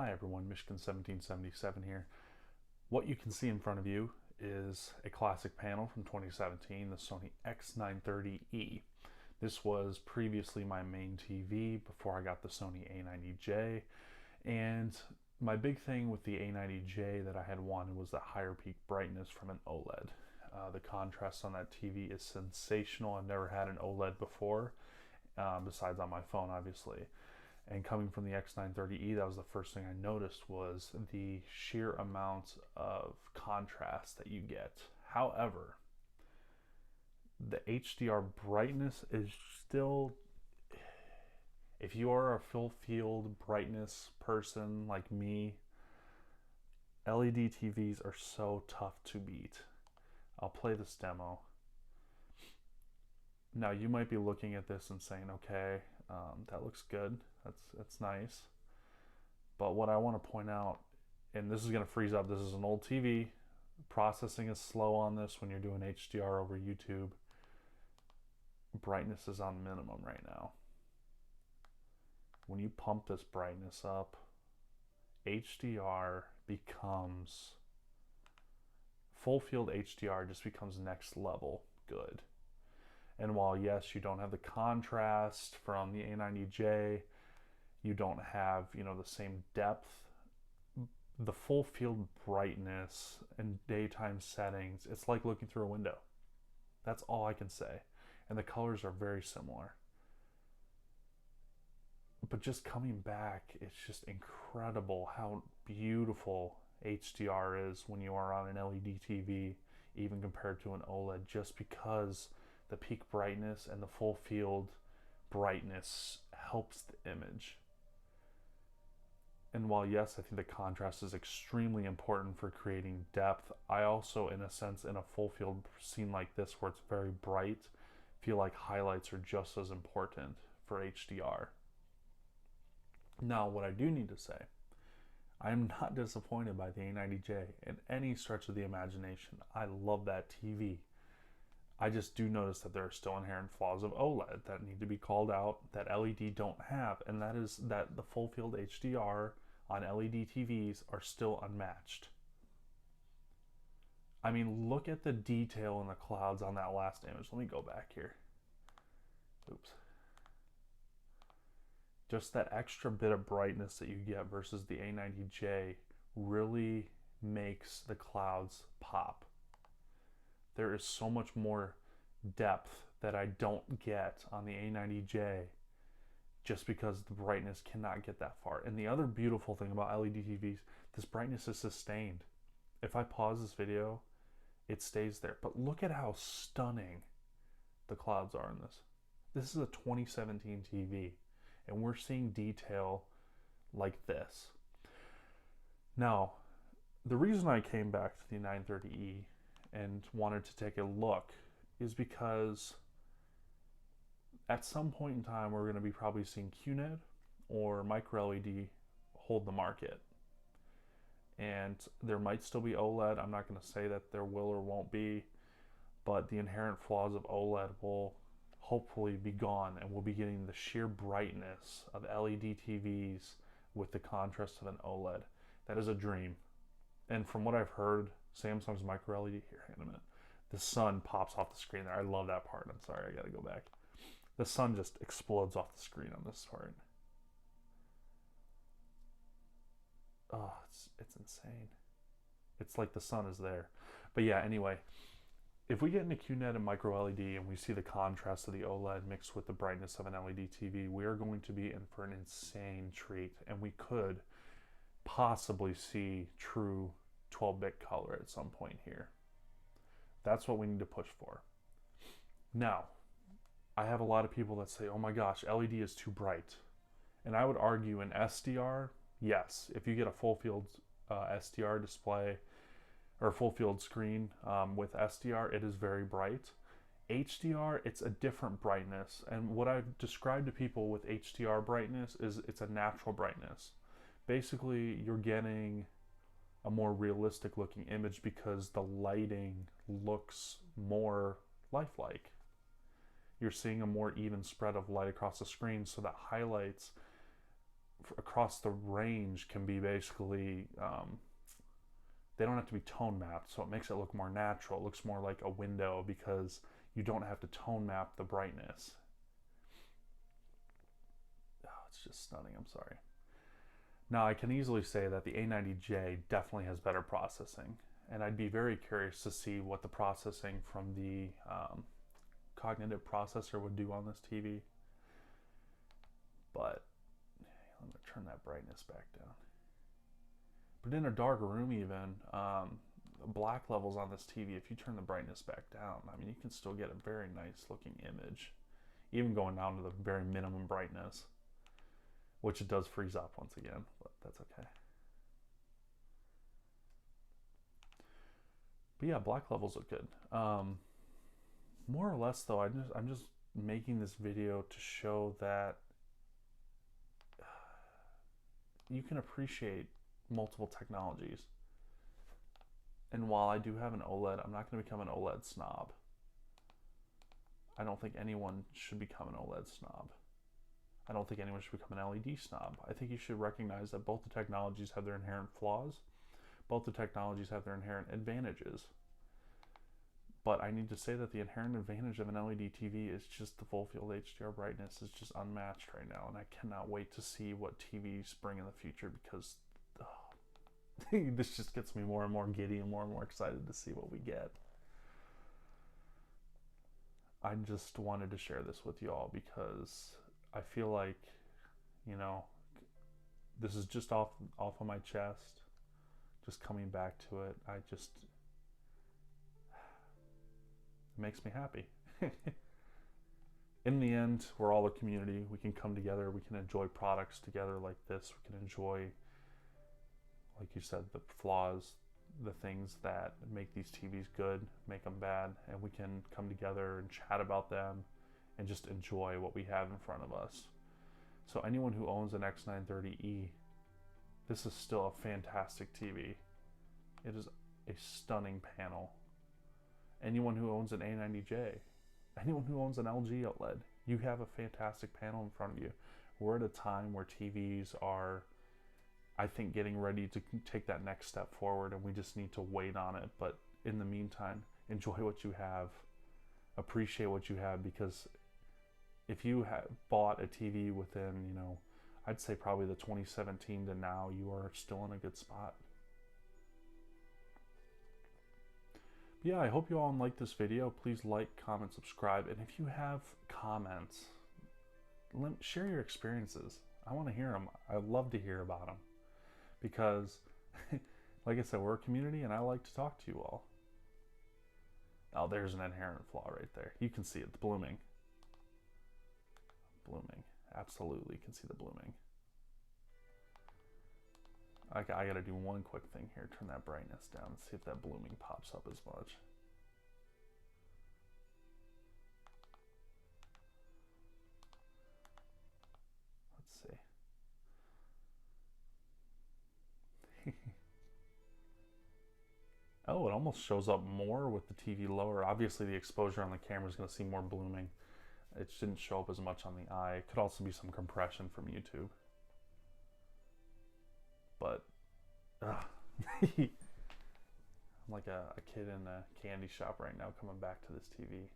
Hi everyone, Michigan1777 here. What you can see in front of you is a classic panel from 2017, the Sony X930E. This was previously my main TV before I got the Sony A90J, and my big thing with the A90J that I had wanted was the higher peak brightness from an OLED. The contrast on that TV is sensational. I've never had an OLED before, besides on my phone obviously. And coming from the X930E, that was the first thing I noticed was the sheer amount of contrast that you get. However, the HDR brightness is still, if you are a full field brightness person like me, LED TVs are so tough to beat. I'll play this demo. Now you might be looking at this and saying, okay, that looks good. That's nice. But what I want to point out, and this is going to freeze up, this is an old TV. Processing is slow on this when you're doing HDR over YouTube. Brightness is on minimum right now. When you pump this brightness up, HDR becomes, full field HDR just becomes next level good. And while yes, you don't have the contrast from the A90J, you don't have, the same depth, the full field brightness and daytime settings, it's like looking through a window. That's all I can say. And the colors are very similar. But just coming back, it's just incredible how beautiful HDR is when you are on an LED TV, even compared to an OLED, just because the peak brightness and the full field brightness helps the image. And while yes, I think the contrast is extremely important for creating depth, I also, in a sense, in a full field scene like this where it's very bright, feel like highlights are just as important for HDR. Now, what I do need to say, I am not disappointed by the A90J in any stretch of the imagination. I love that TV. I just do notice that there are still inherent flaws of OLED that need to be called out, that LED don't have, and that is that the full field HDR on LED TVs are still unmatched. I mean, look at the detail in the clouds on that last image. Let me go back here. Oops. Just that extra bit of brightness that you get versus the A90J really makes the clouds pop. There is so much more depth that I don't get on the A90J just because the brightness cannot get that far. And the other beautiful thing about LED TVs, this brightness is sustained. If I pause this video, it stays there. But look at how stunning the clouds are in this. This is a 2017 TV, and we're seeing detail like this. Now, the reason I came back to the 930E and wanted to take a look is because at some point in time we're going to be probably seeing QNED or micro LED hold the market, and there might still be OLED. I'm not going to say that there will or won't be, but the inherent flaws of OLED will hopefully be gone, and we'll be getting the sheer brightness of LED TVs with the contrast of an OLED. That is a dream. And from what I've heard, Samsung's micro LED, here, hang on a minute. The sun pops off the screen there. I love that part. I'm sorry, I gotta go back. The sun just explodes off the screen on this part. Oh, it's insane. It's like the sun is there. But yeah, anyway, if we get into QNED and micro LED and we see the contrast of the OLED mixed with the brightness of an LED TV, we are going to be in for an insane treat, and we could possibly see true 12-bit color at some point here. That's what we need to push for. Now, I have a lot of people that say, oh my gosh, LED is too bright. And I would argue in SDR, yes, if you get a full field SDR display or full field screen with SDR, it is very bright. HDR, it's a different brightness. And what I've described to people with HDR brightness is it's a natural brightness. Basically, you're getting a more realistic looking image because the lighting looks more lifelike. You're seeing a more even spread of light across the screen, so that highlights across the range can be basically, they don't have to be tone mapped, so it makes it look more natural. It looks more like a window because you don't have to tone map the brightness. Oh, it's just stunning, I'm sorry. Now I can easily say that the A90J definitely has better processing, and I'd be very curious to see what the processing from the cognitive processor would do on this TV. But let me turn that brightness back down. But in a dark room even, black levels on this TV, if you turn the brightness back down, I mean, you can still get a very nice looking image, even going down to the very minimum brightness, which it does freeze up once again, but that's okay. But yeah, black levels look good. More or less though, I'm just making this video to show that you can appreciate multiple technologies. And while I do have an OLED, I'm not going to become an OLED snob. I don't think anyone should become an OLED snob. I don't think anyone should become an LED snob. I think you should recognize that both the technologies have their inherent flaws. Both the technologies have their inherent advantages. But I need to say that the inherent advantage of an LED TV is just the full field HDR brightness is just unmatched right now. And I cannot wait to see what TVs bring in the future, because this just gets me more and more giddy and more excited to see what we get. I just wanted to share this with you all because I feel like, you know, this is just off of my chest, just coming back to it. It makes me happy. In the end, we're all a community. We can come together. We can enjoy products together like this. We can enjoy, like you said, the flaws, the things that make these TVs good, make them bad, and we can come together and chat about them and just enjoy what we have in front of us. So anyone who owns an X930E, this is still a fantastic TV. It is a stunning panel. Anyone who owns an A90J, anyone who owns an LG OLED, you have a fantastic panel in front of you. We're at a time where TVs are, I think, getting ready to take that next step forward, and we just need to wait on it. But in the meantime, enjoy what you have, appreciate what you have, because if you have bought a TV within, you know, I'd say probably the 2017 to now, you are still in a good spot. But yeah, I hope you all liked this video. Please like, comment, subscribe, and if you have comments, share your experiences. I want to hear them. I love to hear about them, because like I said, we're a community and I like to talk to you all. Oh, there's an inherent flaw right there. You can see it, the blooming. Blooming. Absolutely can see the blooming. I gotta do one quick thing here. Turn that brightness down and see if that blooming pops up as much. Let's see. Oh, it almost shows up more with the TV lower. Obviously the exposure on the camera is going to see more blooming. It didn't show up as much on the eye. It could also be some compression from YouTube. But I'm like a kid in a candy shop right now coming back to this TV.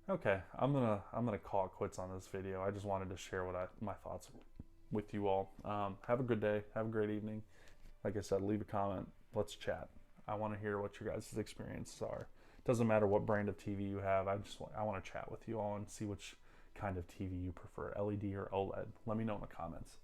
Okay, I'm gonna call it quits on this video. I just wanted to share my thoughts with you all. Have a good day. Have a great evening. Like I said, leave a comment. Let's chat. I want to hear what your guys' experiences are. It doesn't matter what brand of TV you have. I want to chat with you all and see which kind of TV you prefer, LED or OLED. Let me know in the comments.